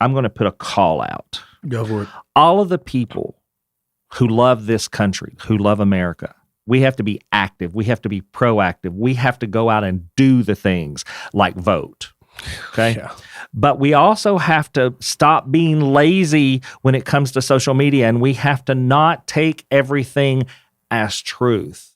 I'm going to put a call out. Go for it. All of the people who love this country, who love America, we have to be active. We have to be proactive. We have to go out and do the things like vote. Okay. Yeah. But we also have to stop being lazy when it comes to social media, and we have to not take everything as truth.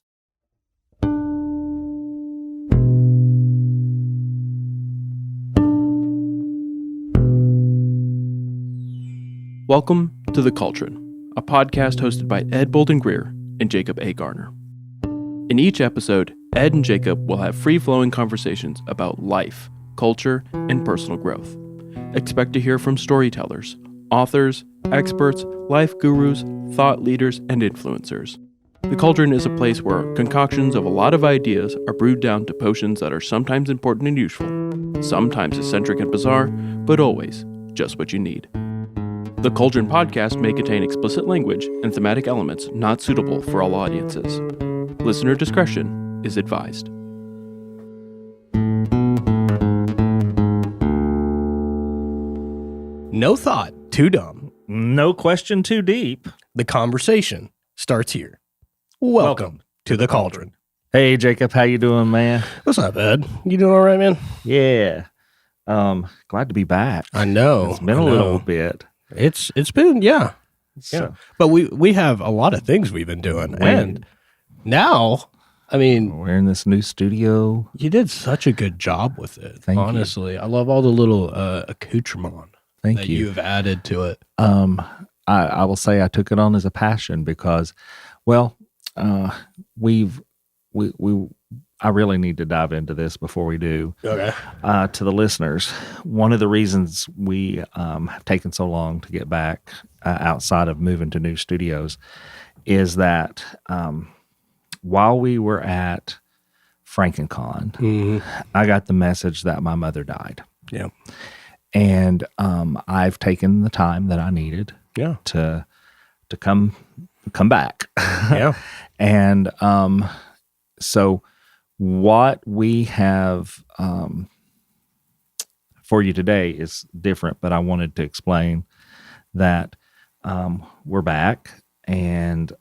Welcome to The Cauldron, a podcast hosted by Ed Bolden-Greer and Jacob A. Garner. In each episode, Ed and Jacob will have free-flowing conversations about life, culture, and personal growth. Expect to hear from storytellers, authors, experts, life gurus, thought leaders, and influencers. The Cauldron is a place where concoctions of a lot of ideas are brewed down to potions that are sometimes important and useful, sometimes eccentric and bizarre, but always just what you need. The Cauldron podcast may contain explicit language and thematic elements not suitable for all audiences. Listener discretion is advised. No thought too dumb. No question too deep. The conversation starts here. Welcome to The Cauldron. Hey, Jacob, how you doing, man? What's up, Ed? You doing all right, man? Yeah. Glad to be back. I know. It's been a little bit. It's been, yeah. So, But we have a lot of things we've been doing. And now, I mean, we're in this new studio. you did such a good job with it. Thank you. Honestly, I love all the little accoutrement Thank that you. you've added to it. I will say I took it on as a passion because, well, I really need to dive into this before we do. Okay. To the listeners, one of the reasons we have taken so long to get back outside of moving to new studios is that while we were at FrankenCon, I got the message that my mother died. Yeah. And I've taken the time that I needed to come back. Yeah. And so what we have for you today is different, but I wanted to explain that we're back. And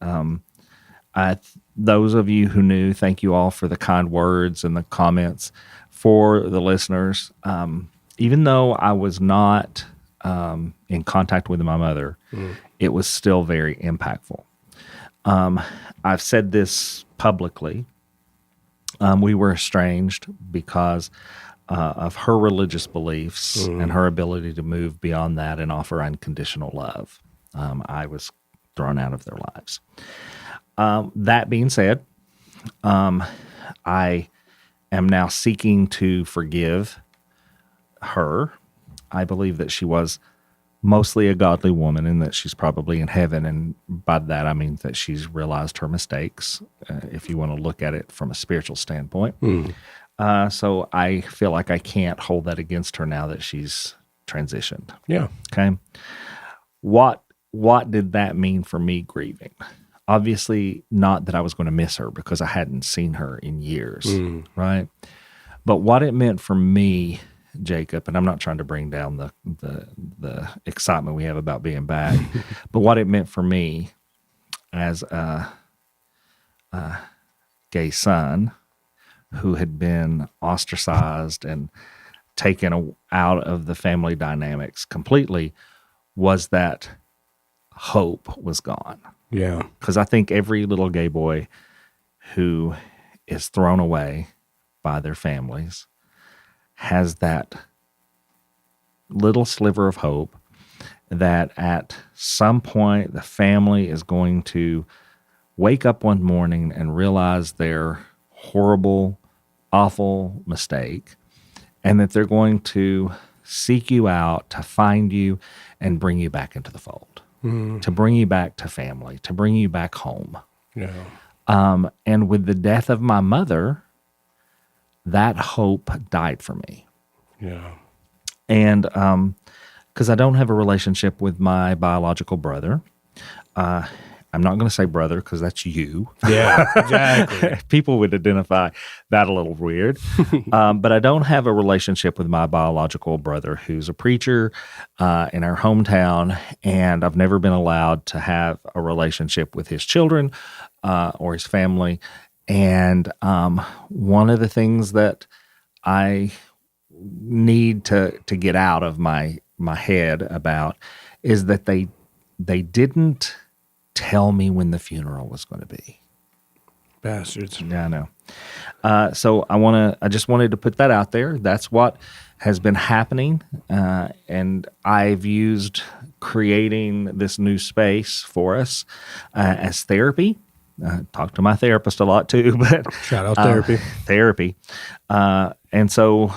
those of you who knew, thank you all for the kind words and the comments. For the listeners, even though I was not in contact with my mother, it was still very impactful. I've said this publicly. We were estranged because of her religious beliefs and her ability to move beyond that and offer unconditional love. I was thrown out of their lives. That being said, I am now seeking to forgive her. I believe that she was mostly a godly woman and that she's probably in heaven. And by that, I mean that she's realized her mistakes, if you want to look at it from a spiritual standpoint. So I feel like I can't hold that against her now that she's transitioned. Yeah. Okay. What did that mean for me grieving? Obviously not that I was going to miss her because I hadn't seen her in years, right? But what it meant for me, Jacob, and I'm not trying to bring down the excitement we have about being back, but what it meant for me as a gay son who had been ostracized and taken out of the family dynamics completely was that hope was gone. Yeah. Because I think every little gay boy who is thrown away by their families has that little sliver of hope that at some point the family is going to wake up one morning and realize their horrible, awful mistake, and that they're going to seek you out to find you and bring you back into the fold, to bring you back to family, to bring you back home. Yeah. And with the death of my mother, that hope died for me. Yeah. And because I don't have a relationship with my biological brother, I I'm not going to say brother because that's you. Yeah, exactly. People would identify that a little weird. But I don't have a relationship with my biological brother who's a preacher in our hometown, and I've never been allowed to have a relationship with his children or his family. And one of the things that I need to get out of my head about is that they didn't tell me when the funeral was going to be. Bastards. Yeah, I know. So I just wanted to put that out there. That's what has been happening. And I've used creating this new space for us as therapy. Talk to my therapist a lot too, but Shout out therapy. Therapy. And so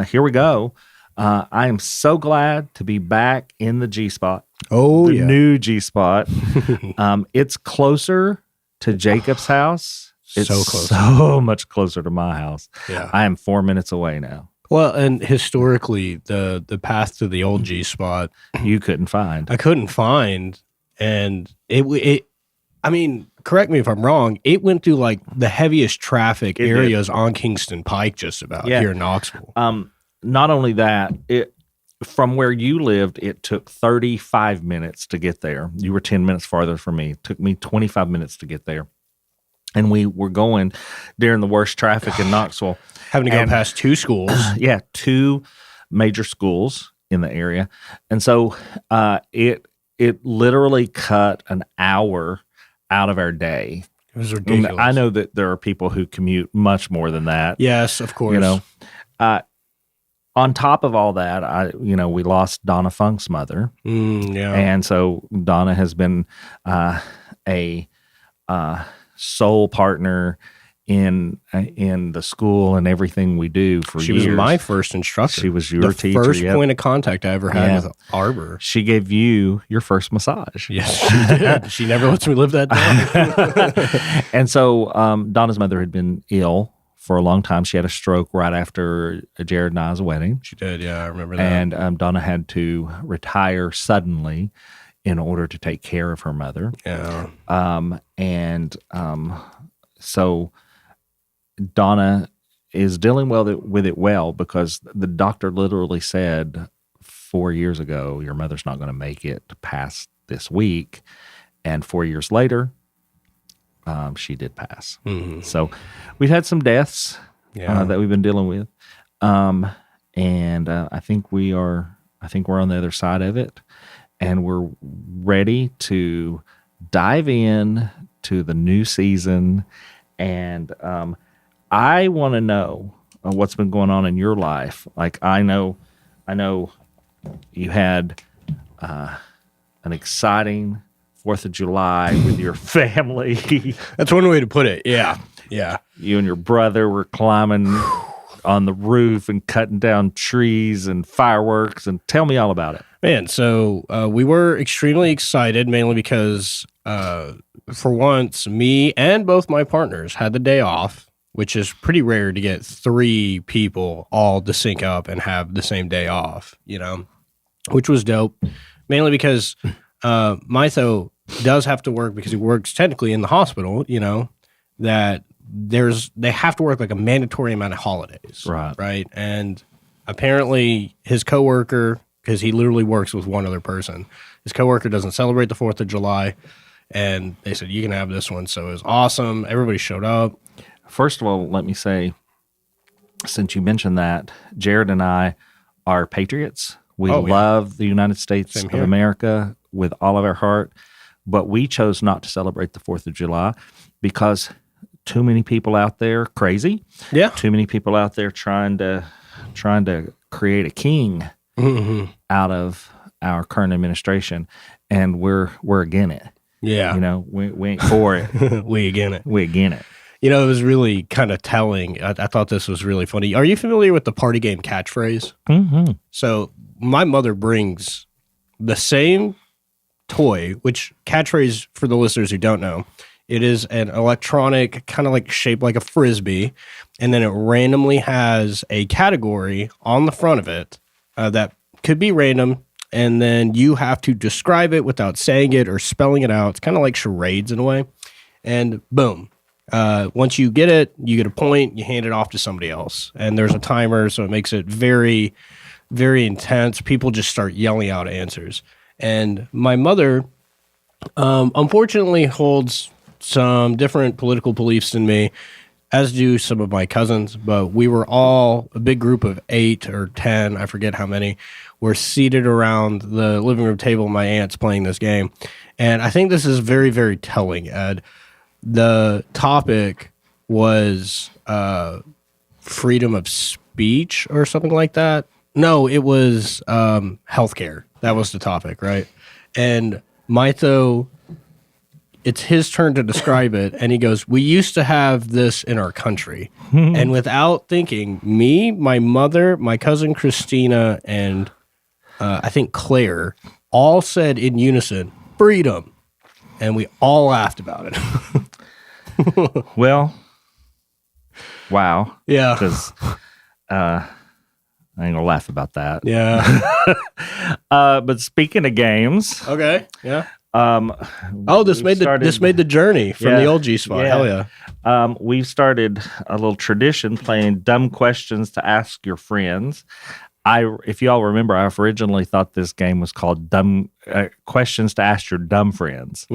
here we go. I am so glad to be back in the G spot. Oh, the yeah. new G spot. It's closer to Jacob's house. It's So close. so much closer to my house. Yeah. I am 4 minutes away now. Well, and historically, the path to the old G spot, You couldn't find. I couldn't find, and it. I mean, correct me if I'm wrong. It went through like the heaviest traffic It did. areas on Kingston Pike, just about Yeah. here in Knoxville. Not only that, from where you lived, it took 35 minutes to get there. You were 10 minutes farther from me. It took me 25 minutes to get there. And we were going during the worst traffic in Knoxville. Having to go and- past two schools. Yeah, 2 major schools in the area. And so it literally cut an hour out of our day. It was And ridiculous. I know that there are people who commute much more than that. Yes, of course. You know, on top of all that, we lost Donna Funk's mother. Yeah. And so Donna has been a sole partner in the school and everything we do for She years. was my first instructor. She was your the teacher. first yep. point of contact I ever had Yeah. with Arbor. She gave you your first massage. Yes, she did. She never lets me live that down. And so Donna's mother had been ill for a long time. She had a stroke right after Jared and I's wedding. She did, yeah, I remember that. And Donna had to retire suddenly in order to take care of her mother. Yeah. So Donna is dealing with it well because the doctor literally said 4 years ago, your mother's not going to make it past this week. And 4 years later, she did pass. Mhm. So we've had some deaths Yeah. that we've been dealing with. And I think we're on the other side of it, and we're ready to dive in to the new season. And I want to know what's been going on in your life. Like I know you had an exciting 4th of July with your family. That's one way to put it. Yeah. Yeah. You and your brother were climbing on the roof and cutting down trees and fireworks. And tell me all about it. Man, so we were extremely excited, mainly because for once, me and both my partners had the day off, which is pretty rare to get 3 people all to sync up and have the same day off, which was dope, mainly because Mytho does have to work because he works technically in the hospital, that they have to work like a mandatory amount of holidays. Right. And apparently his coworker, because he literally works with one other person, his coworker doesn't celebrate the 4th of July. And they said, you can have this one. So it was awesome. Everybody showed up. First of all, let me say, since you mentioned that, Jared and I are patriots. We love the United States of America with all of our heart, but we chose not to celebrate the 4th of July because too many people out there crazy. Yeah. Too many people out there trying to create a king out of our current administration, and we're against it. Yeah. We ain't for it. We again it. We against it. It was really kind of telling. I thought this was really funny. Are you familiar with the party game catchphrase? Mm-hmm. So my mother brings the same toy, which catchphrase, for the listeners who don't know, it is an electronic, kind of like shaped like a Frisbee, and then it randomly has a category on the front of it that could be random, and then you have to describe it without saying it or spelling it out. It's kind of like charades in a way. And boom. Once you get it, you get a point, you hand it off to somebody else. And there's a timer, so it makes it very, very intense. People just start yelling out answers. And my mother, unfortunately, holds some different political beliefs than me, as do some of my cousins. But we were all a big group of 8 or 10, I forget how many, were seated around the living room table. My aunt's playing this game. And I think this is very, very telling, Ed. The topic was freedom of speech or something like that. No, it was healthcare. That was the topic, right? And Mytho, it's his turn to describe it, and he goes, we used to have this in our country. And without thinking, me, my mother, my cousin Christina, and I think Claire all said in unison, freedom. And we all laughed about it. Well, wow. Yeah. Because I ain't gonna laugh about that. Yeah. But speaking of games, Okay. Yeah. This we've made the journey from the old G spot. Yeah. Hell yeah. We've started a little tradition playing dumb questions to ask your friends. If y'all remember, I originally thought this game was called Dumb Questions to Ask Your Dumb Friends,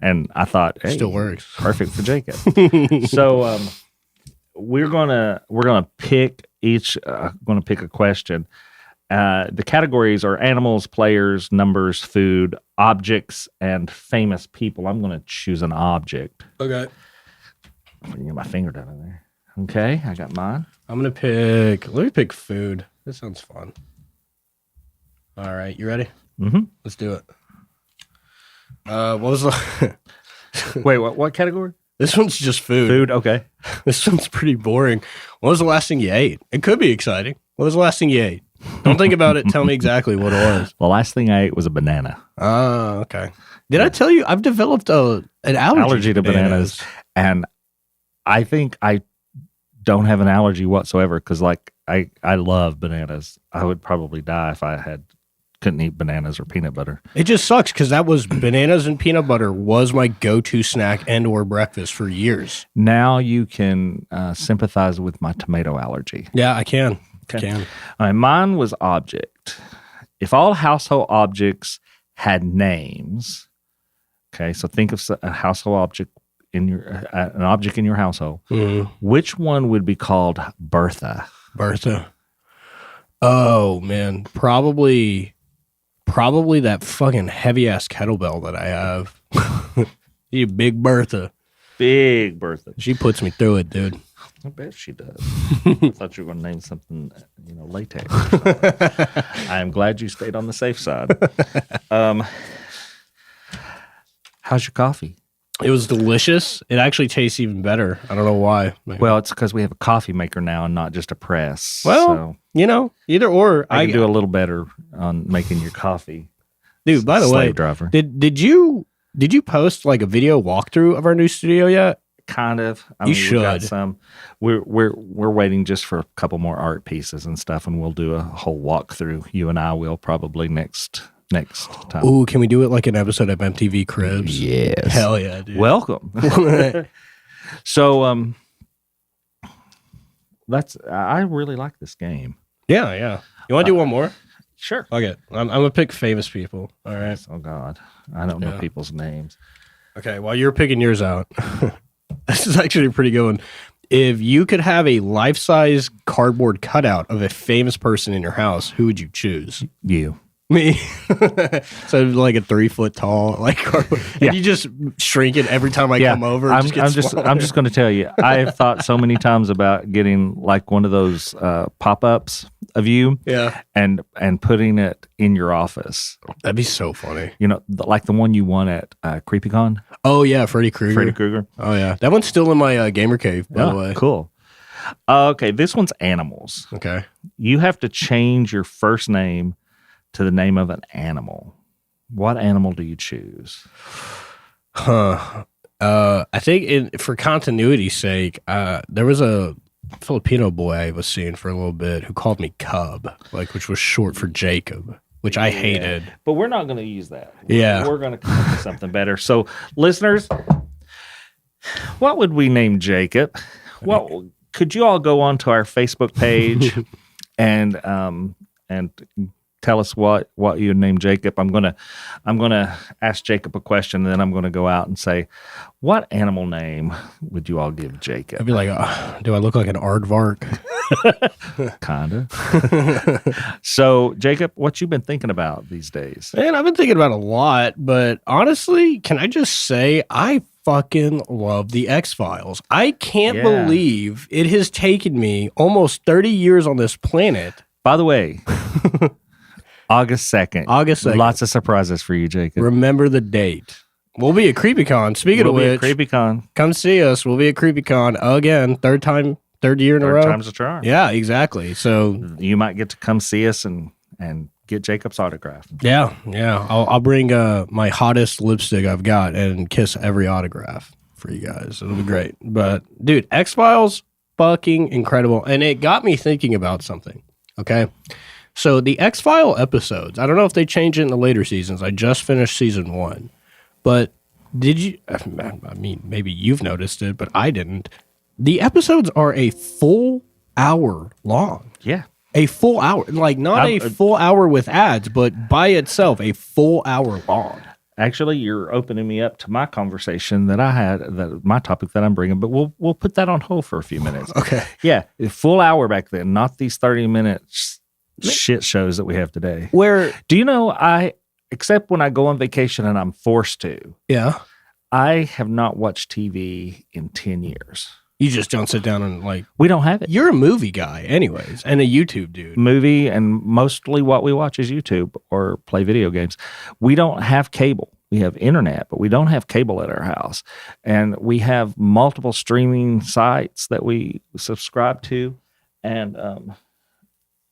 and I thought, hey, still works, perfect for Jacob. So we're gonna pick a question. The categories are animals, players, numbers, food, objects, and famous people. I'm gonna choose an object. Okay. I'm gonna get my finger down in there. Okay, I got mine. Let me pick food. This sounds fun. All right, you ready? Mm-hmm. Let's do it. What was the... Wait, what category? This one's just food. Food, okay. This one's pretty boring. What was the last thing you ate? It could be exciting. What was the last thing you ate? Don't think about it. Tell me exactly what it was. The last thing I ate was a banana. Oh, okay. Did I tell you I've developed an allergy to bananas? And I think I don't have an allergy whatsoever because, like, I love bananas. I would probably die if I couldn't eat bananas or peanut butter. It just sucks because that was bananas and peanut butter was my go-to snack and or breakfast for years. Now you can sympathize with my tomato allergy. Yeah, I can. Okay. All right, mine was object. If all household objects had names, okay, so think of a household object in an object in your household. Mm. Which one would be called Bertha? Bertha. Oh man, probably that fucking heavy ass kettlebell that I have. You big Bertha. Big Bertha. She puts me through it, dude. I bet she does. I thought you were going to name something, latex. I am glad you stayed on the safe side. How's your coffee? It was delicious. It actually tastes even better. I don't know why. Well, it's because we have a coffee maker now and not just a press. Well, either or. I can do a little better on making your coffee. Dude, by the way, driver. Did you post like a video walkthrough of our new studio yet? Kind of. You should. We've got some. We're waiting just for a couple more art pieces and stuff, and we'll do a whole walkthrough. You and I will probably next time. Ooh, can we do it like an episode of MTV Cribs? Yes. Hell yeah, dude. Welcome. So I really like this game. Yeah. You want to do one more? Sure. Okay. I'm gonna pick famous people. All right. Oh God, I don't know people's names. Okay. While you're picking yours out, this is actually a pretty good one. If you could have a life-size cardboard cutout of a famous person in your house, who would you choose? You. Me. So like a 3 foot tall, like cardboard. Yeah. And you just shrink it every time I come over. I'm just going to tell you, I have thought so many times about getting like one of those pop-ups of you, and putting it in your office. That'd be so funny. Like the one you won at CreepyCon. Oh yeah, Freddy Krueger. Oh yeah, that one's still in my gamer cave. By the way, cool. Okay, this one's animals. Okay, you have to change your first name to the name of an animal. What animal do you choose? I think for continuity's sake, there was a Filipino boy I was seeing for a little bit who called me Cub, which was short for Jacob. which I hated. But we're not going to use that. Yeah. We're going to come up with something better. So, listeners, what would we name Jacob? Well, could you all go on to our Facebook page and tell us what you would name Jacob? I'm gonna ask Jacob a question, and then I'm gonna go out and say, what animal name would you all give Jacob? I'd be like, do I look like an aardvark? Kinda. So, Jacob, what you been thinking about these days? Man, I've been thinking about a lot, but honestly, can I just say I fucking love the X-Files. I can't believe it has taken me almost 30 years on this planet. By the way, August 2nd. August 2nd. Lots of surprises for you, Jacob. Remember the date. We'll be at CreepyCon. Speaking of which, CreepyCon. come see us. We'll be at CreepyCon again. Third year in a row. Third time's a charm. Yeah, exactly. So you might get to come see us and get Jacob's autograph. yeah. I'll bring my hottest lipstick I've got and kiss every autograph for you guys. It'll be great. But dude, X-Files, fucking incredible. And it got me thinking about something. Okay. So the X-File episodes, I don't know if they change it in the later seasons. I just finished season 1. But did you, I mean, maybe you've noticed it, but I didn't. The episodes are a full hour long. Yeah. A full hour. Like not a full hour with ads, but by itself, a full hour long. Actually, you're opening me up to my conversation that I had, my topic that I'm bringing, but we'll put that on hold for a few minutes. Okay. Yeah. A full hour back then, not these 30 minutes shit shows that we have today. Where, do you know, except when I go on vacation and I'm forced to, yeah, I have not watched TV in 10 years. you just don't sit down and like, We don't have it. you're a movie guy anyways, and a YouTube dude. Movie, and mostly what we watch is YouTube or play video games. We don't have cable. We have internet, but we don't have cable at our house. And we have multiple streaming sites that we subscribe to, and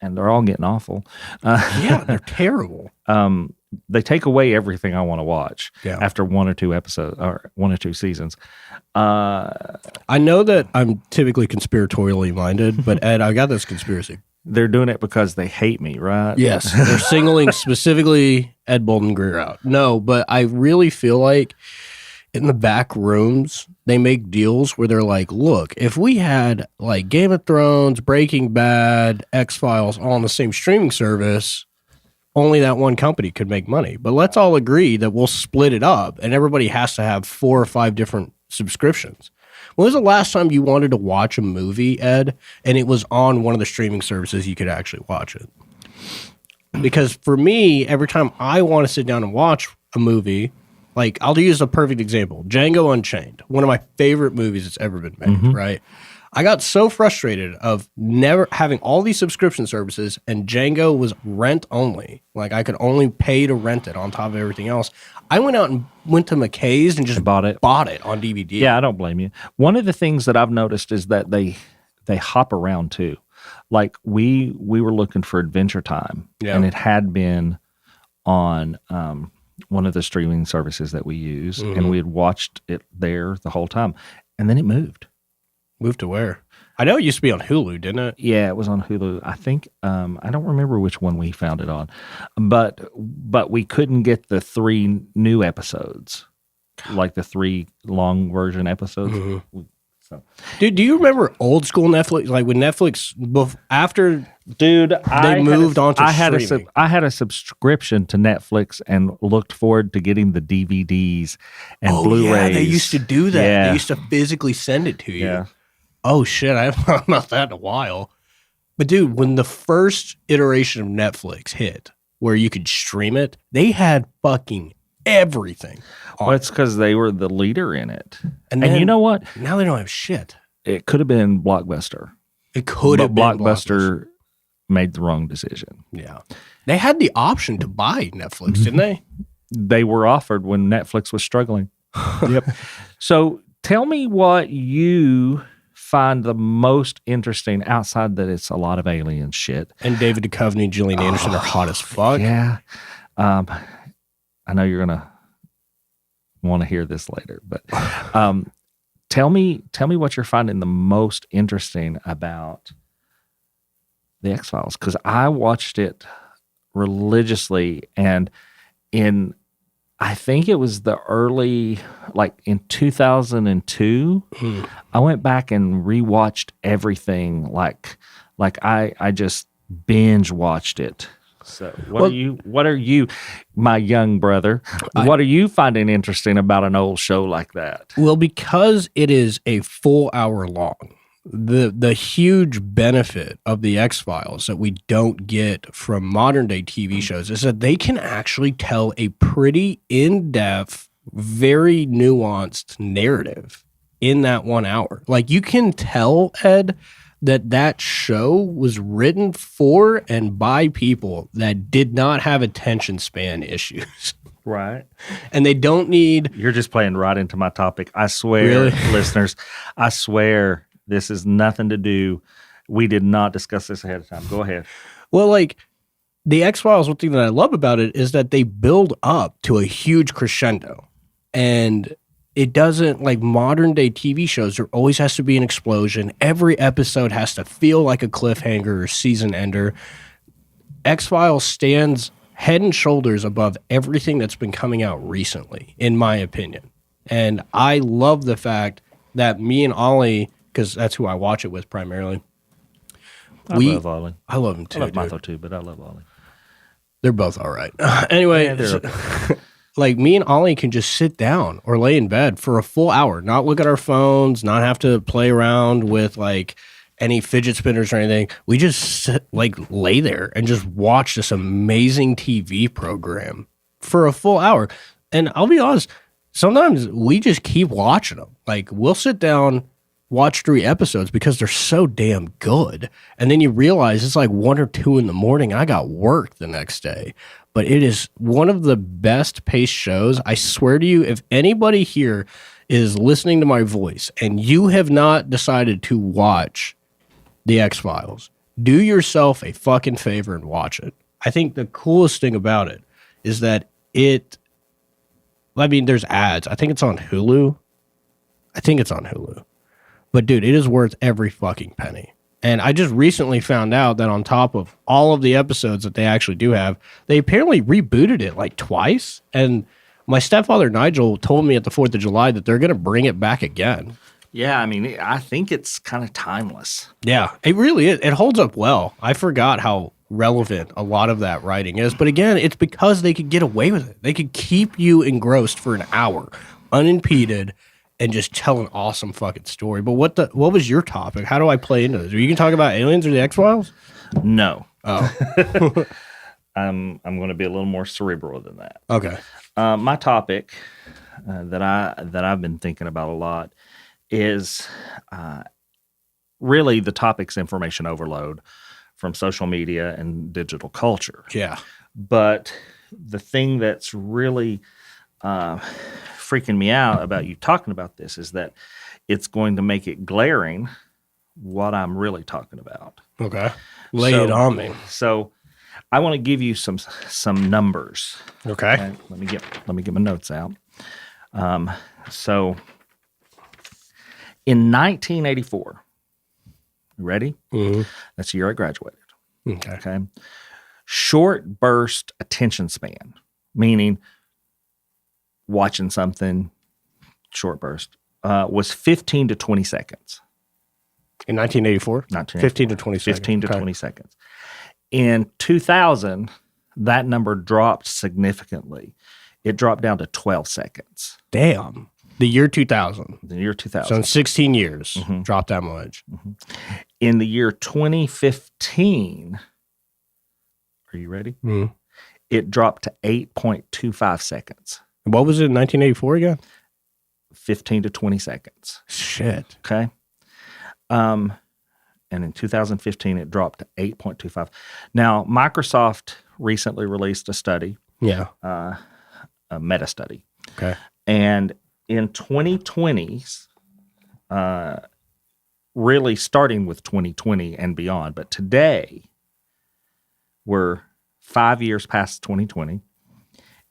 they're all getting awful. Yeah, they're terrible. They take away everything I want to watch after one or two episodes or one or two seasons. I know that I'm typically conspiratorially minded, but Ed, I got this conspiracy. They're doing it because they hate me, right? Yes, they're singling specifically Ed Bolden-Greer out. No, but I really feel like in the back rooms, they make deals where they're like, look, if we had like Game of Thrones, Breaking Bad, X-Files all on the same streaming service, only that one company could make money. But let's all agree that we'll split it up and everybody has to have 4 or 5 different subscriptions. When was the last time you wanted to watch a movie, Ed, and it was on one of the streaming services you could actually watch it? Because for me, every time I want to sit down and watch a movie, like I'll use a perfect example, Django Unchained, one of my favorite movies that's ever been made, right? I got so frustrated of never having all these subscription services and Django was rent only. Like I could only pay to rent it on top of everything else. I went out and went to McKay's and just bought it on DVD. Yeah, I don't blame you. One of the things that I've noticed is that they hop around too. Like we were looking for Adventure Time, and it had been on one of the streaming services that we use, and we had watched it there the whole time, and then it moved. Moved to where? I know it used to be on Hulu, didn't it? Yeah, it was on Hulu. I think I don't remember which one we found it on, but we couldn't get the 3 new episodes, like the 3 long version episodes. So, dude, do you remember old school Netflix? Like when Netflix after they moved on to streaming. I had a subscription to Netflix and looked forward to getting the DVDs and Blu-rays. Yeah, they used to do that. Yeah. They used to physically send it to you. Yeah. Oh shit, I haven't thought about that in a while. But dude, when the first iteration of Netflix hit, where you could stream it, they had fucking everything. Well, it's because they were the leader in it. And then, you know what? Now they don't have shit. It could have been Blockbuster. It could have been Blockbuster made the wrong decision. Yeah. They had the option to buy Netflix, didn't they? They were offered when Netflix was struggling. Yep. So tell me what you find the most interesting outside that it's a lot of alien shit. And David Duchovny and Gillian Anderson are hot as fuck. Yeah. I know you're going to want to hear this later, but tell me what you're finding the most interesting about the X-Files, because I watched it religiously. And I think it was the early, like in 2002, I went back and rewatched everything. Like I just binge watched it. So what are you, my young brother, what are you finding interesting about an old show like that? Well, because it is a full hour long, the huge benefit of the X-Files that we don't get from modern day TV shows is that they can actually tell a pretty in-depth, very nuanced narrative in that 1 hour. Like, you can tell, Ed, that show was written for and by people that did not have attention span issues. Right. And they don't need... You're just playing right into my topic. I swear, Really? listeners, I swear this is nothing to do. We did not discuss this ahead of time. Go ahead. Well, like, the X-Files, one thing that I love about it is that they build up to a huge crescendo. And it doesn't, like modern day TV shows, there always has to be an explosion. Every episode has to feel like a cliffhanger or season ender. X-Files stands head and shoulders above everything that's been coming out recently, in my opinion. And I love the fact that me and Ollie, because that's who I watch it with primarily. I love Ollie. I love him too. I love Martha too, but I love Ollie. They're both all right. Anyway, Yeah, they're okay. Like, me and Ollie can just sit down or lay in bed for a full hour, not look at our phones, not have to play around with like any fidget spinners or anything. We just lay there and just watch this amazing TV program for a full hour. And I'll be honest, sometimes we just keep watching them. Like, we'll sit down, watch 3 episodes because they're so damn good. And then you realize it's like 1 or 2 in the morning. I got work the next day. But it is one of the best paced shows. I swear to you, if anybody here is listening to my voice and you have not decided to watch The X-Files, do yourself a fucking favor and watch it. I think the coolest thing about it is that there's ads. I think it's on Hulu. But dude, it is worth every fucking penny. And I just recently found out that on top of all of the episodes that they actually do have, they apparently rebooted it like twice. And my stepfather Nigel told me at the 4th of July that they're going to bring it back again. Yeah, I mean, I think it's kind of timeless. Yeah, it really is. It holds up well. I forgot how relevant a lot of that writing is. But again, it's because they could get away with it. They could keep you engrossed for an hour, unimpeded, and just tell an awesome fucking story. But what was your topic? How do I play into this? Are you going to talk about aliens or the X-Files? No. Oh. I'm going to be a little more cerebral than that. Okay. My topic that I've been thinking about a lot is really the topic's information overload from social media and digital culture. Yeah. But the thing that's really freaking me out about you talking about this is that it's going to make it glaring what I'm really talking about. Okay. Lay it on me. So I want to give you some numbers. Okay. Let me get my notes out. So in 1984, you ready? Mm-hmm. That's the year I graduated. Okay. Short burst attention span, meaning watching something short burst, was 15 to 20 seconds. In 1984? 15 to 20 seconds. 15 to 20 seconds. In 2000, that number dropped significantly. It dropped down to 12 seconds. Damn. The year 2000. The year 2000. So in 16 years, dropped that much. Mm-hmm. In the year 2015, are you ready? Mm-hmm. It dropped to 8.25 seconds. What was it in 1984 again? 15 to 20 seconds. Shit. Okay. And in 2015, it dropped to 8.25. Now, Microsoft recently released a study, Yeah. a meta study. Okay. And in 2020, really starting with 2020 and beyond, but today we're 5 years past 2020,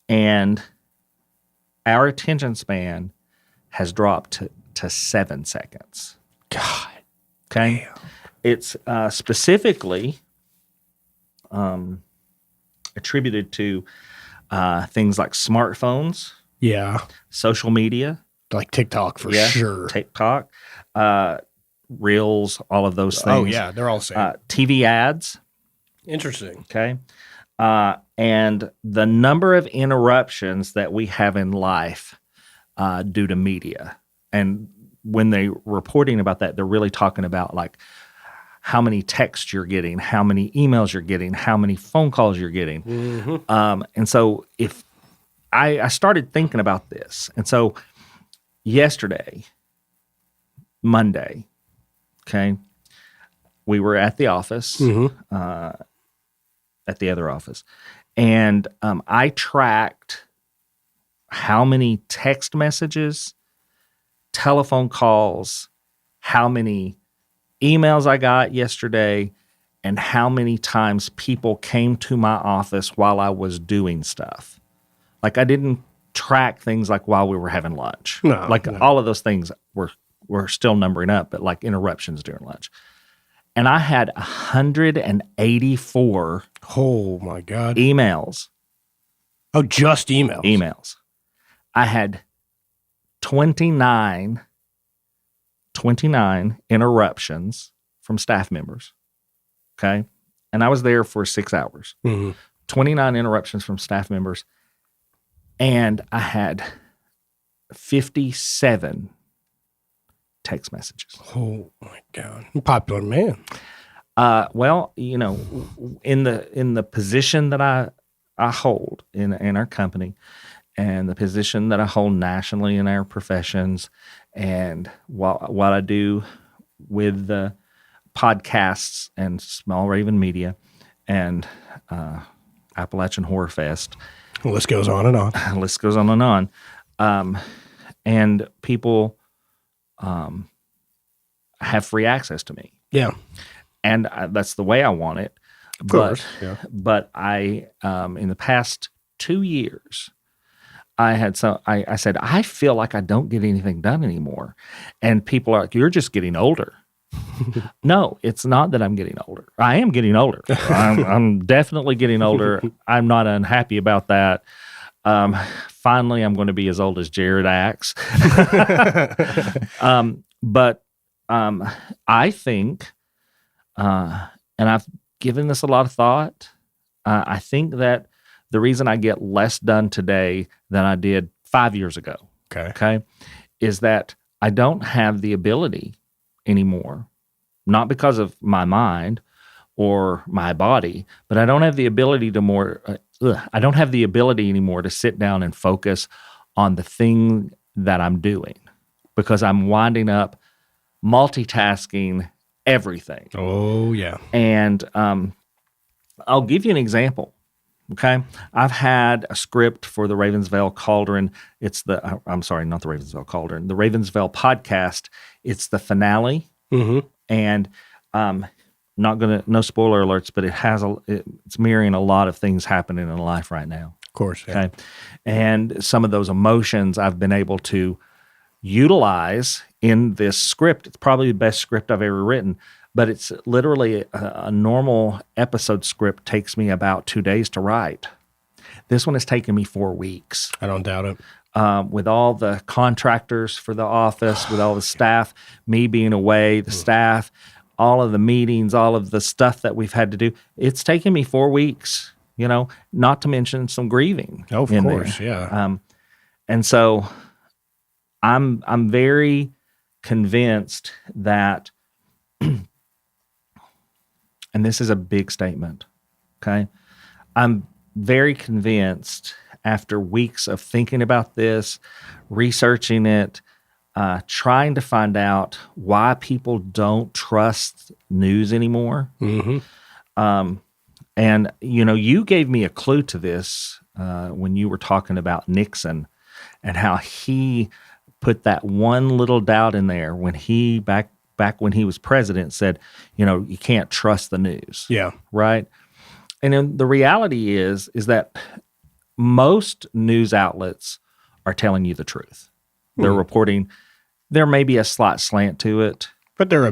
and our attention span has dropped to 7 seconds. God. Okay. Damn. It's specifically attributed to things like smartphones, Yeah. social media, Like TikTok for sure. TikTok, Reels, all of those things. Oh, yeah. They're all the same. TV ads. Interesting. Okay. And the number of interruptions that we have in life due to media. And when they're reporting about that, they're really talking about like how many texts you're getting, how many emails you're getting, how many phone calls you're getting. Mm-hmm. And so if I started thinking about this, and so yesterday, Monday, okay, we were at the office, Mm-hmm. at the other office, and I tracked how many text messages, telephone calls, how many emails I got yesterday, and how many times people came to my office while I was doing stuff. Like I didn't track things like while we were having lunch. No, like no. all of those things were still numbering up, but like interruptions during lunch. And I had 184 Oh, my God. emails. Oh, just emails. Emails. I had 29 interruptions from staff members. Okay. And I was there for 6 hours. Mm-hmm. 29 interruptions from staff members. And I had 57 text messages. Oh, my God. Popular man. Well, you know, in the position that I hold in our company, and the position that I hold nationally in our professions, and what I do with the podcasts and Small Raven Media and Appalachian Horror Fest. The list goes on and on. The list goes on and on. And people have free access to me. Yeah. And that's the way I want it. Of course. Yeah. But I, in the past 2 years, I said, I feel like I don't get anything done anymore. And people are like, you're just getting older. No, it's not that I'm getting older. I am getting older. I'm definitely getting older. I'm not unhappy about that. Finally, I'm going to be as old as Jared Axe. But I think, and I've given this a lot of thought, I think that the reason I get less done today than I did 5 years ago, okay, is that I don't have the ability anymore, not because of my mind or my body, but I don't have the ability I don't have the ability anymore to sit down and focus on the thing that I'm doing, because I'm winding up multitasking everything. Oh, yeah. And I'll give you an example. Okay. I've had a script for the Ravensvale Cauldron. I'm sorry, not the Ravensvale Cauldron, the Ravensvale podcast. It's the finale. Mm-hmm. And no spoiler alerts, but it's mirroring a lot of things happening in life right now. Of course. Yeah. Okay. And some of those emotions I've been able to utilize in this script. It's probably the best script I've ever written, but it's literally a normal episode script takes me about 2 days to write. This one has taken me 4 weeks. I don't doubt it. With all the contractors for the office, with all the staff, me being away, the staff, all of the meetings, all of the stuff that we've had to do. It's taken me 4 weeks, not to mention some grieving. Oh, of course, there. yeah. And so I'm very convinced that, and this is a big statement, okay? I'm very convinced after weeks of thinking about this, researching it, trying to find out why people don't trust news anymore. Mm-hmm. And, you gave me a clue to this when you were talking about Nixon and how he put that one little doubt in there when he, back when he was president, said, you can't trust the news. Yeah. Right? And then the reality is that most news outlets are telling you the truth. They're reporting. There may be a slight slant to it, but they're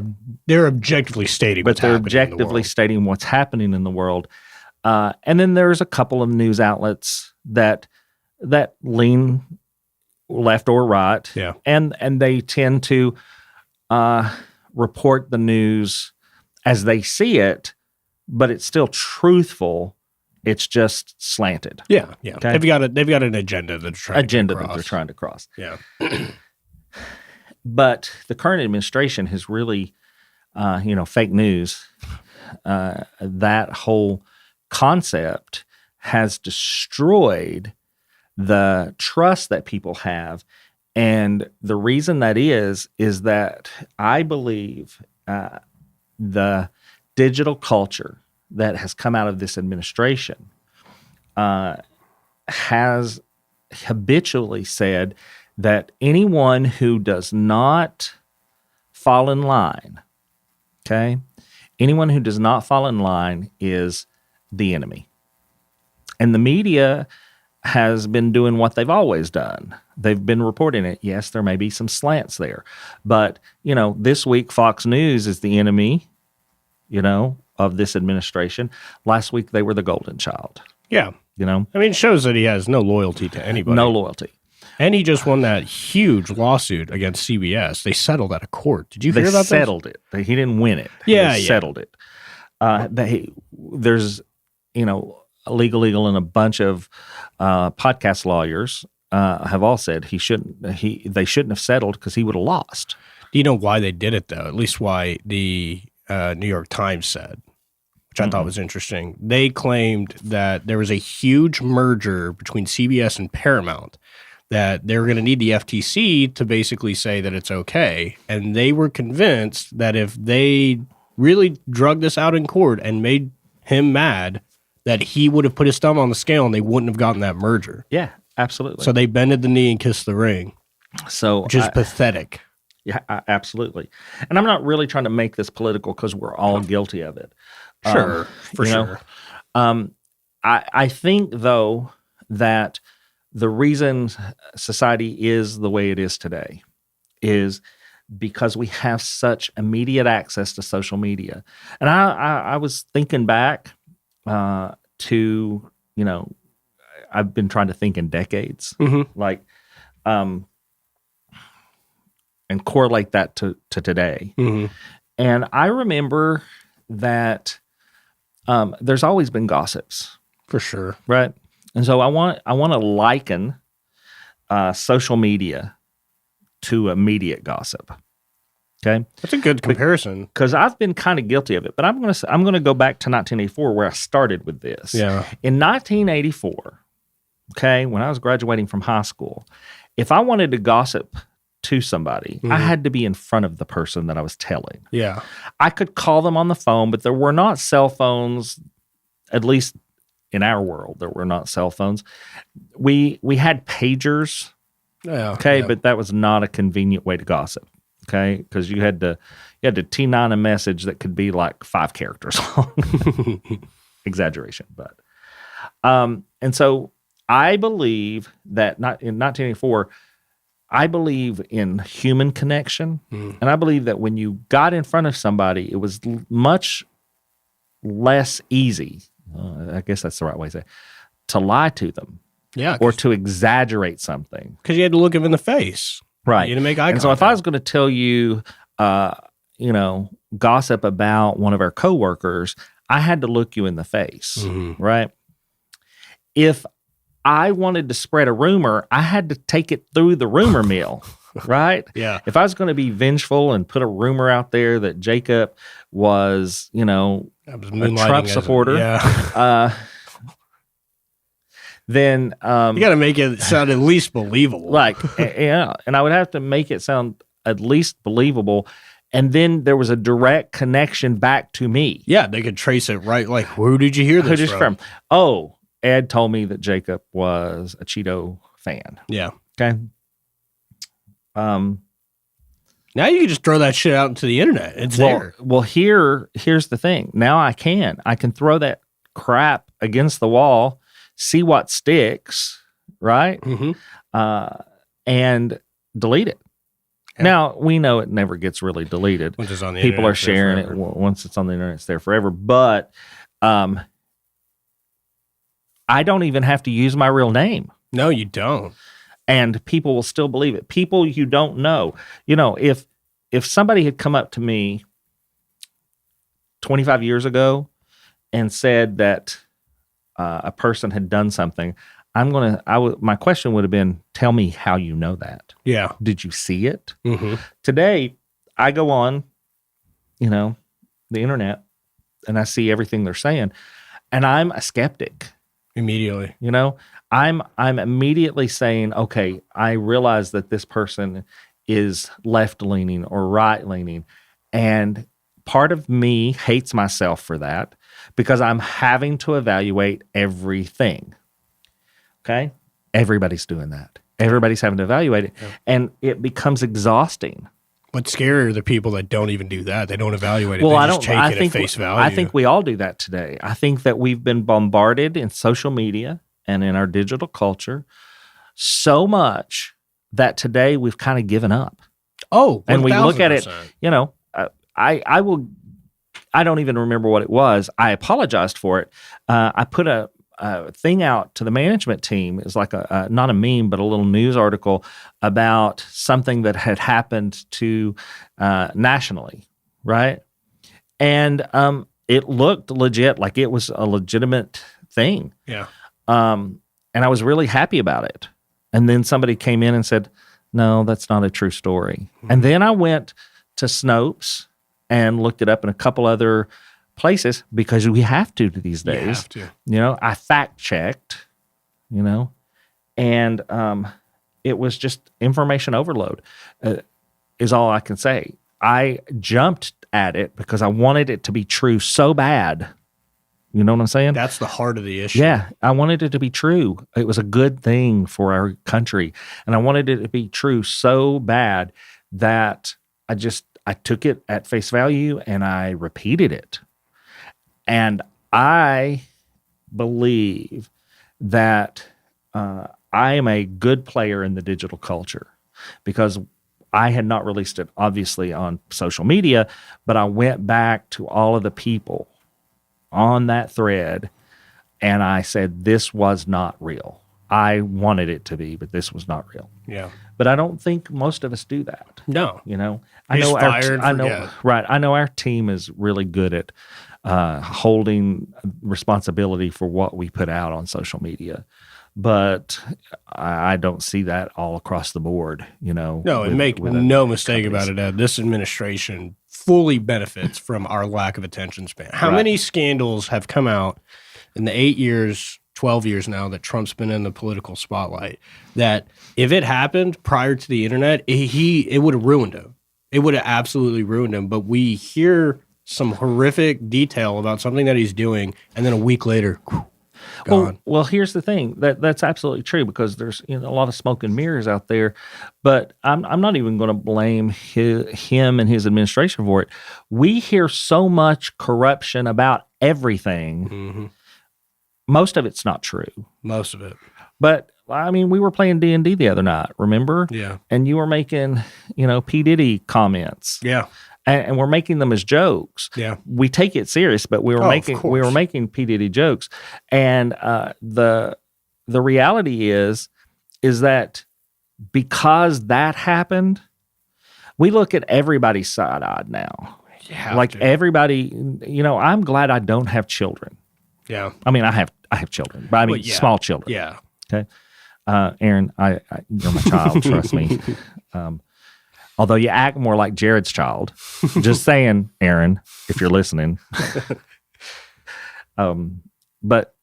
objectively stating what's happening in the world. Stating what's happening in the world. And then there's a couple of news outlets that lean left or right. Yeah. And they tend to report the news as they see it, but it's still truthful. It's just slanted. Yeah. Okay. They've got an agenda that they're trying to cross. Yeah. Yeah. But the current administration has really, fake news. That whole concept has destroyed the trust that people have. And the reason that is that I believe the digital culture that has come out of this administration has habitually said that anyone who does not fall in line, okay, anyone who does not fall in line is the enemy. And the media has been doing what they've always done. They've been reporting it. Yes, there may be some slants there. But, this week Fox News is the enemy, of this administration. Last week they were the golden child. Yeah. It shows that he has no loyalty to anybody. No loyalty. And he just won that huge lawsuit against CBS. They settled out of court. Did you hear about that? They settled it. He didn't win it. They settled it. There's, Legal and a bunch of podcast lawyers have all said they shouldn't have settled because he would have lost. Do you know why they did it, though? At least why the New York Times said, which I thought was interesting. They claimed that there was a huge merger between CBS and Paramount, that they were going to need the FTC to basically say that it's okay. And they were convinced that if they really drug this out in court and made him mad, that he would have put his thumb on the scale and they wouldn't have gotten that merger. Yeah, absolutely. So they bended the knee and kissed the ring. Which is pathetic. Yeah, absolutely. And I'm not really trying to make this political because we're all guilty of it. Sure, for sure. I think, though, that the reason society is the way it is today is because we have such immediate access to social media. And I was thinking back to, I've been trying to think in decades, and correlate that to today. Mm-hmm. And I remember that there's always been gossips. For sure. Right? And so I want to liken social media to immediate gossip. Okay? That's a good comparison. Because I've been kind of guilty of it. But I'm going to go back to 1984 where I started with this. Yeah. In 1984, okay, when I was graduating from high school, if I wanted to gossip to somebody, I had to be in front of the person that I was telling. Yeah. I could call them on the phone, but there were not cell phones, at least in our world, there were not cell phones. We had pagers, but that was not a convenient way to gossip, okay? Because you had to T9 a message that could be like 5 characters long. Exaggeration, but. And so I believe that not in 1984, I believe in human connection, and I believe that when you got in front of somebody, it was much less easy, I guess that's the right way to say, to lie to them, or to exaggerate something. Because you had to look him in the face. Right. You had to make eye contact. And so if I was going to tell you, gossip about one of our coworkers, I had to look you in the face, right? If I wanted to spread a rumor, I had to take it through the rumor mill, right? Yeah. If I was going to be vengeful and put a rumor out there that Jacob was, a Trump supporter, then you got to make it sound at least believable. And I would have to make it sound at least believable. And then there was a direct connection back to me. Yeah, they could trace it right. Like, who did you hear this from? Oh, Ed told me that Jacob was a Cheeto fan. Yeah. Okay. Now you can just throw that shit out into the internet. It's there. Well, here's the thing. Now I can throw that crap against the wall, see what sticks, right? And delete it. Yeah. Now we know it never gets really deleted. Once it's on the People internet, are sharing it. Once it's on the internet, it's there forever. But I don't even have to use my real name. No, you don't. And people will still believe it. People you don't know. You know, if somebody had come up to me 25 years ago and said that a person had done something, my question would have been, tell me how you know that. Yeah. Did you see it? Mm-hmm. Today, I go on, the internet, and I see everything they're saying, and I'm a skeptic. Immediately. I'm immediately saying, okay, I realize that this person is left-leaning or right-leaning, and part of me hates myself for that because I'm having to evaluate everything. Okay? Everybody's doing that. Everybody's having to evaluate it, and it becomes exhausting. What's scary are the people that don't even do that. They don't evaluate it. Well, they I just don't. take I it think at face value. I think we all do that today. I think that we've been bombarded in social media and in our digital culture so much that today we've kind of given up. Oh, 1000%. And we look at it. I don't even remember what it was. I apologized for it. I put a thing out to the management team. It was like not a meme, but a little news article about something that had happened to nationally, right? And it looked legit, like it was a legitimate thing. Yeah. And I was really happy about it. And then somebody came in and said, no, that's not a true story. Mm-hmm. And then I went to Snopes and looked it up in a couple other places because we have to these days. You have to. I fact checked, and it was just information overload is all I can say. I jumped at it because I wanted it to be true so bad. You know what I'm saying? That's the heart of the issue. Yeah, I wanted it to be true. It was a good thing for our country, and I wanted it to be true so bad that I took it at face value and I repeated it. And I believe that I am a good player in the digital culture because I had not released it, obviously, on social media, but I went back to all of the people on that thread and I said, this was not real. I wanted it to be, but this was not real. Yeah. But I don't think most of us do that. No. I know forget. Right. I know our team is really good at holding responsibility for what we put out on social media, but I don't see that all across the board. No, and make no mistake about it, Ed. This administration fully benefits from our lack of attention span. How many scandals have come out in the 8 years, 12 years now that Trump's been in the political spotlight that if it happened prior to the internet, it would have ruined him. It would have absolutely ruined him. But we hear some horrific detail about something that he's doing, and then a week later, gone. Well, here's the thing. That's absolutely true because there's a lot of smoke and mirrors out there. But I'm not even going to blame him and his administration for it. We hear so much corruption about everything. Mm-hmm. Most of it's not true. Most of it. But I mean, we were playing D&D the other night, remember? Yeah. And you were making, P. Diddy comments. Yeah. And we're making them as jokes. Yeah. We take it serious, but we were making P. Diddy jokes. And the reality is that because that happened, we look at everybody side-eyed now. Everybody, I'm glad I don't have children. Yeah. I mean, I have children, but I mean small children. Yeah. Okay. Aaron, you're my child, trust me. Although you act more like Jared's child. Just saying, Aaron, if you're listening. But,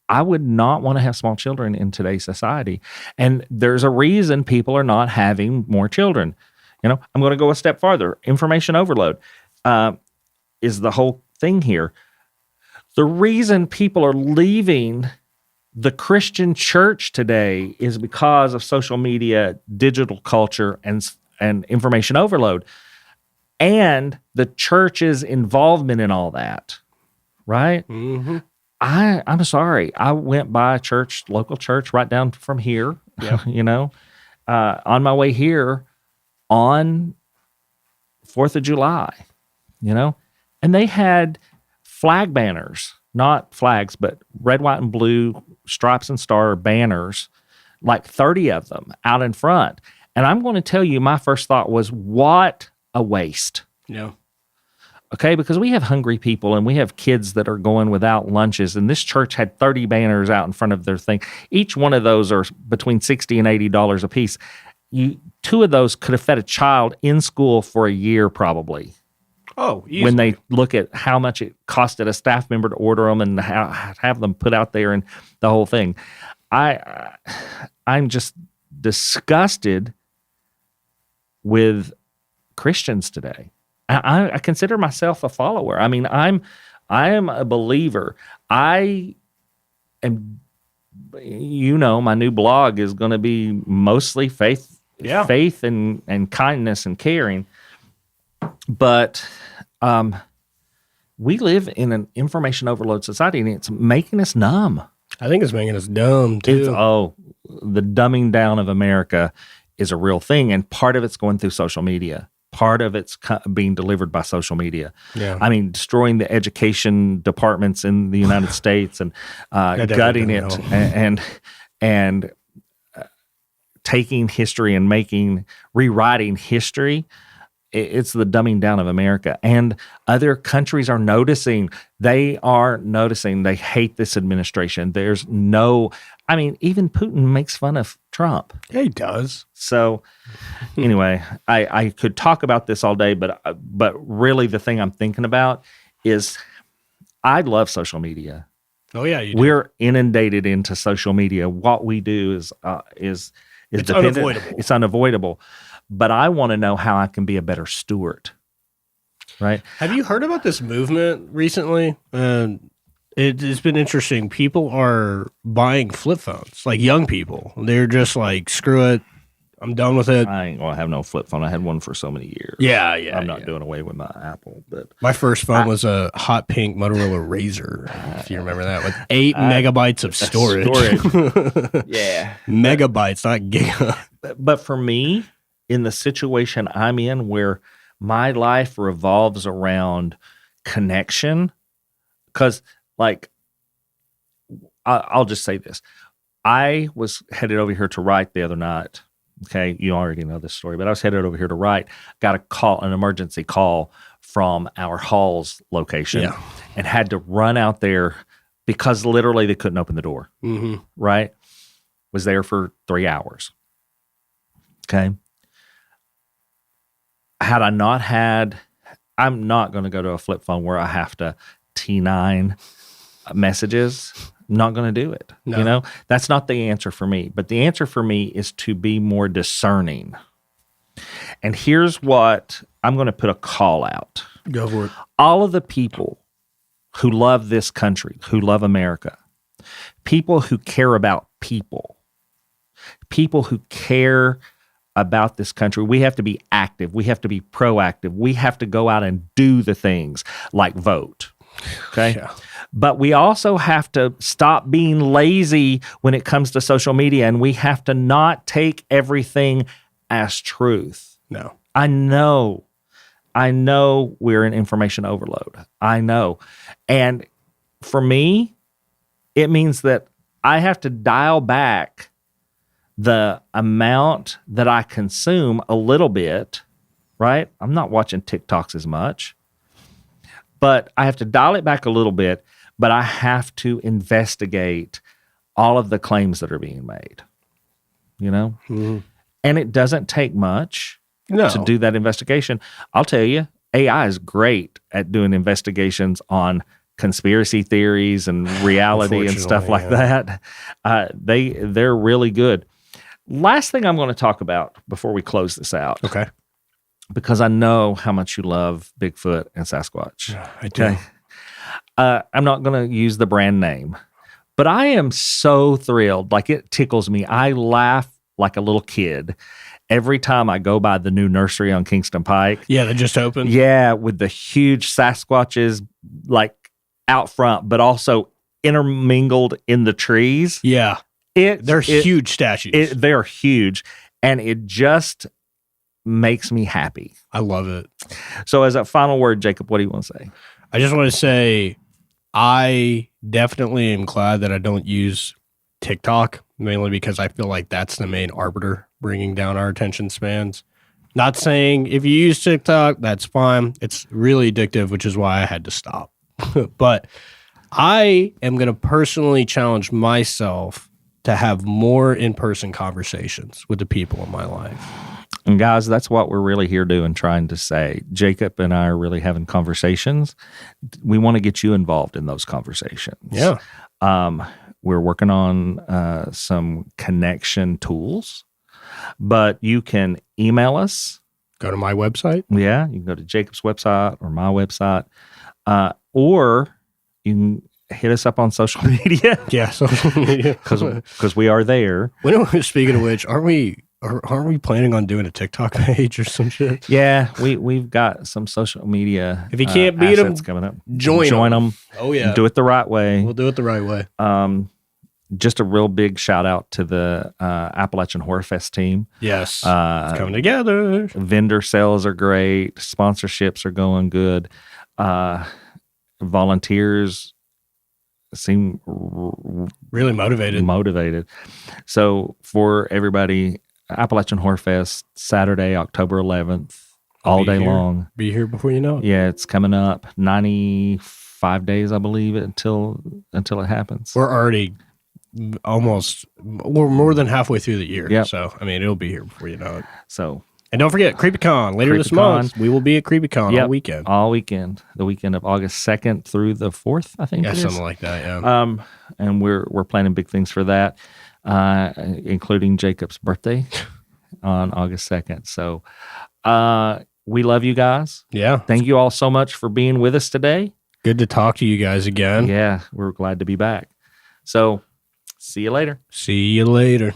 I would not want to have small children in today's society. And there's a reason people are not having more children. I'm going to go a step farther. Information overload is the whole thing here. The reason people are leaving the Christian church today is because of social media, digital culture, and information overload, and the church's involvement in all that, right? Mm-hmm. I'm sorry. I went by a local church right down from here, on my way here on 4th of July, and they had flag banners, not flags, but red, white, and blue stripes and star banners, like 30 of them out in front. And I'm going to tell you, my first thought was, what a waste. Yeah. Okay, because we have hungry people and we have kids that are going without lunches. And this church had 30 banners out in front of their thing. Each one of those are between $60 and $80 a piece. Two of those could have fed a child in school for a year probably. Oh, easily. When they look at how much it costed a staff member to order them and have them put out there and the whole thing. I'm just disgusted with Christians today. I consider myself a follower. I mean, I am a believer. I am, my new blog is going to be mostly faith and kindness and caring. But we live in an information overload society, and it's making us numb. I think it's making us dumb, too. The dumbing down of America is a real thing, and part of it's going through social media. Part of it's being delivered by social media. Yeah. I mean, destroying the education departments in the United States and gutting it and taking history and rewriting history. It's the dumbing down of America. And other countries are noticing. They hate this administration. Even Putin makes fun of Trump. Yeah, he does. So anyway, I could talk about this all day, but really the thing I'm thinking about is I love social media. Oh yeah, you do. We're inundated into social media. What we do is it's unavoidable. It's unavoidable. But I want to know how I can be a better steward, right? Have you heard about this movement recently? It's been interesting. People are buying flip phones, like young people. They're just like, screw it. I'm done with it. I ain't going to have no flip phone. I had one for so many years. Yeah. I'm not doing away with my Apple. But my first phone was a hot pink Motorola Razr, if you remember that, with 8 megabytes of storage. Yeah. Megabytes, not giga. But for me, in the situation I'm in where my life revolves around connection, because I'll just say this. I was headed over here to write the other night. Okay, you already know this story, but I was headed over here to write. Got an emergency call from our Halls location and had to run out there because literally they couldn't open the door. Mm-hmm. Right? Was there for 3 hours. Okay. Had I not had, I'm not going to go to a flip phone where I have to T9 messages. I'm not going to do it. No. That's not the answer for me. But the answer for me is to be more discerning. And here's what I'm going to put a call out. Go for it. All of the people who love this country, who love America, people who care about people who care about this country, we have to be active. We have to be proactive. We have to go out and do the things like vote. Okay. Yeah. But we also have to stop being lazy when it comes to social media, and we have to not take everything as truth. No. I know we're in information overload. I know. And for me, it means that I have to dial back the amount that I consume a little bit, right? I'm not watching TikToks as much, but I have to dial it back a little bit, but I have to investigate all of the claims that are being made, Mm-hmm. And it doesn't take much No. to do that investigation. I'll tell you, AI is great at doing investigations on conspiracy theories and reality and stuff like that. They're really good. Last thing I'm going to talk about before we close this out. Okay. Because I know how much you love Bigfoot and Sasquatch. Yeah, I do. Okay. I'm not going to use the brand name, but I am so thrilled. Like, it tickles me. I laugh like a little kid every time I go by the new nursery on Kingston Pike. Yeah, that just opened. Yeah, with the huge Sasquatches like out front, but also intermingled in the trees. Yeah. They're huge statues. They're huge, and it just makes me happy. I love it. So as a final word, Jacob, what do you want to say? I just want to say I definitely am glad that I don't use TikTok, mainly because I feel like that's the main arbiter bringing down our attention spans. Not saying if you use TikTok, that's fine. It's really addictive, which is why I had to stop. But I am going to personally challenge myself to have more in-person conversations with the people in my life. And guys, that's what we're really here doing, trying to say. Jacob and I are really having conversations. We want to get you involved in those conversations. Yeah. We're working on some connection tools, but you can email us. Go to my website. Yeah, you can go to Jacob's website or my website, or you can hit us up on social media. Yeah, social media. Because we are there. Speaking of which, aren't we planning on doing a TikTok page or some shit? Yeah, we've got some social media. If you can't beat them, coming up, join them. Oh yeah, do it the right way. We'll do it the right way. Just a real big shout out to the Appalachian Horror Fest team. Yes, it's coming together. Vendor sales are great. Sponsorships are going good. Volunteers seem really motivated. So for everybody, Appalachian Horror Fest, Saturday, October 11th, all day long. Be here before you know it. Yeah, it's coming up. 95 days, I believe, until it happens. We're already we're more than halfway through the year. Yep. So, I mean, it'll be here before you know it. So, and don't forget, CreepyCon later this month. We will be at CreepyCon all weekend. All weekend. The weekend of August 2nd through the 4th, I think. Yeah, something like that, yeah. And we're planning big things for that, including Jacob's birthday on August 2nd. So, we love you guys. Yeah. Thank you all so much for being with us today. Good to talk to you guys again. Yeah, we're glad to be back. So, see you later. See you later.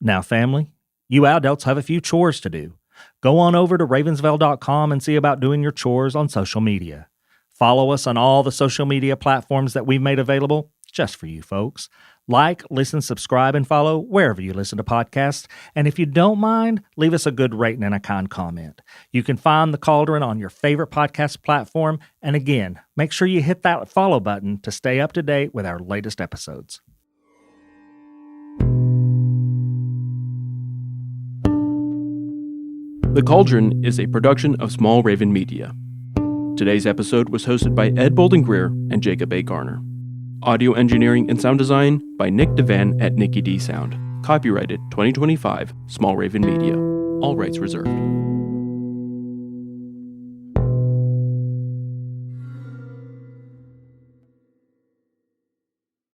Now, family, you adults have a few chores to do. Go on over to ravensvale.com and see about doing your chores on social media. Follow us on all the social media platforms that we've made available just for you folks. Like, listen, subscribe, and follow wherever you listen to podcasts. And if you don't mind, leave us a good rating and a kind comment. You can find The Cauldron on your favorite podcast platform. And again, make sure you hit that follow button to stay up to date with our latest episodes. The Cauldron is a production of Small Raven Media. Today's episode was hosted by Ed Bolden-Greer and Jacob A. Garner. Audio engineering and sound design by Nick Devan at Nicky D Sound. Copyrighted 2025, Small Raven Media. All rights reserved.